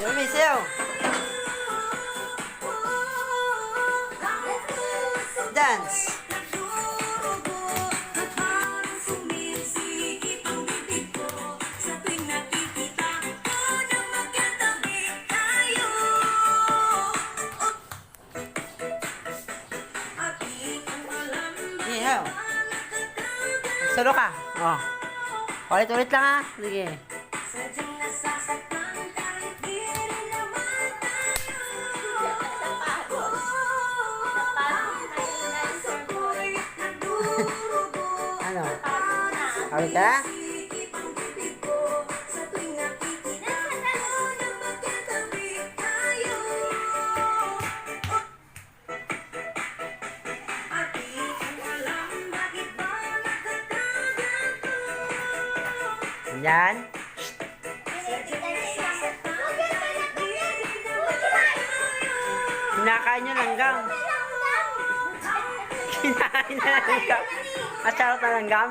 Jeremy, sayaw. Dance. Sayaw. Solo ka. Oh. Ulit-ulit lang ha. Sige. Ano? Kawin ka? Yan. Kinakain nyo langgam. Kinain na langgam. At charot na langgam.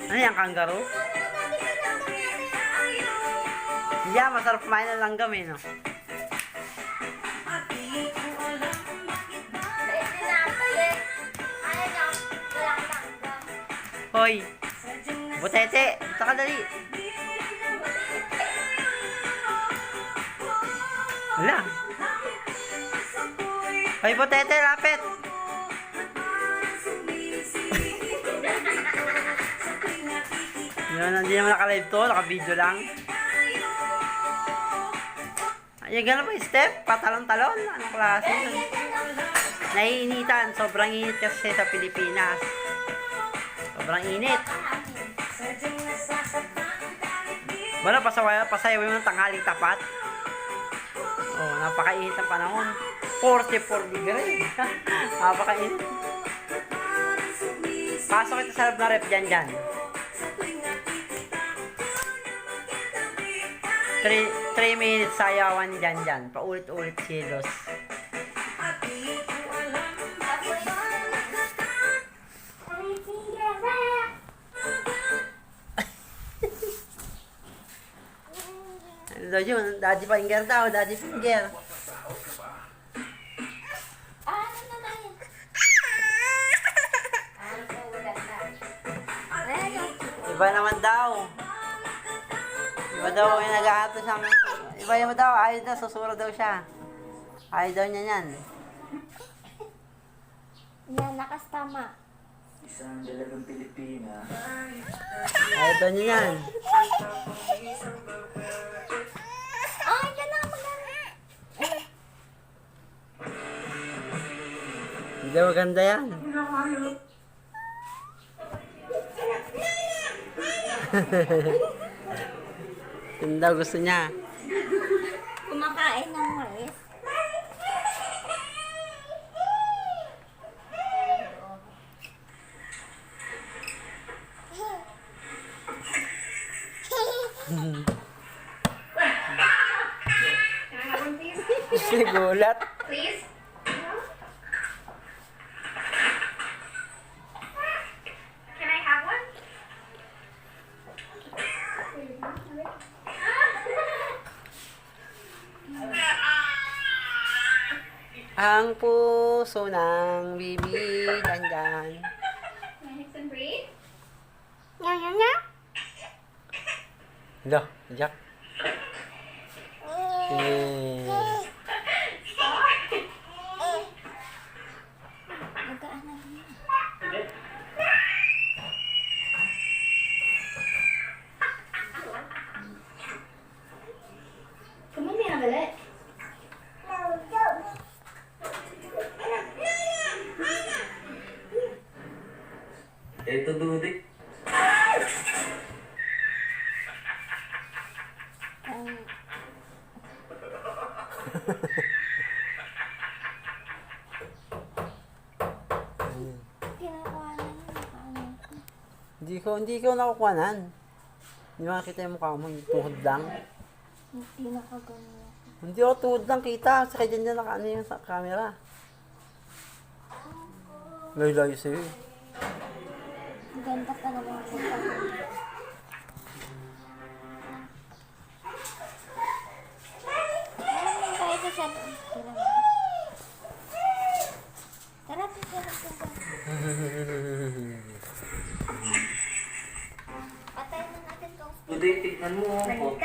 Ano yan, kangaroo? Yeah, masarap kumain ng langgam eh, no? Hoy! Butete! Dito ka dali! Wala! Hoy, Butete! Lapit! Yun, hindi naman naka-live to. Naka-video lang. Ay, gano'n ba yung step? Patalon-talon? Anong klase? Naiinitan. Sobrang init kasi sa Pilipinas. Sobrang init. Wala, pasayaw mo ng tanghaling tapat. Oh, napakainit ang panahon. 44 degree. Napakainit. Pasok ito sa loob na rep dyan. 3 minutes sayawan dyan. Paulit-ulit silos. Ano yun? Daddy finger daw. Daddy finger. Iba naman daw. Iba daw yung nag-aato sa amin. Iba naman daw. Ayaw daw. Susura daw siya. Ayaw daw niya yan. Yan, nakastama. Isang dalagang Pilipina. Ayaw daw niya yan. Ay, ka na maganda. Hindi maganda yan. Yun daw gusto niya. Kumakain ng mais. Gulat. Please? Can I have one? Ang puso ng bibi dyan. Can I have some breathe? Hala, Jack. Eh. Magaan na din. Kumami na galit. Ito, Dudik. Kinakuhanan yung mukha mo. Hindi ko nakukuhanan. Hindi makakita yung mukha mo, yung tuhod lang. Hindi nakagano. Hindi ako tuhod lang kita. Sa kaya dyan nakaano yung sa camera. Layo-layo sa'yo eh. Ganda pa naman sa pag. Dudik, tignan mo. Balik ka.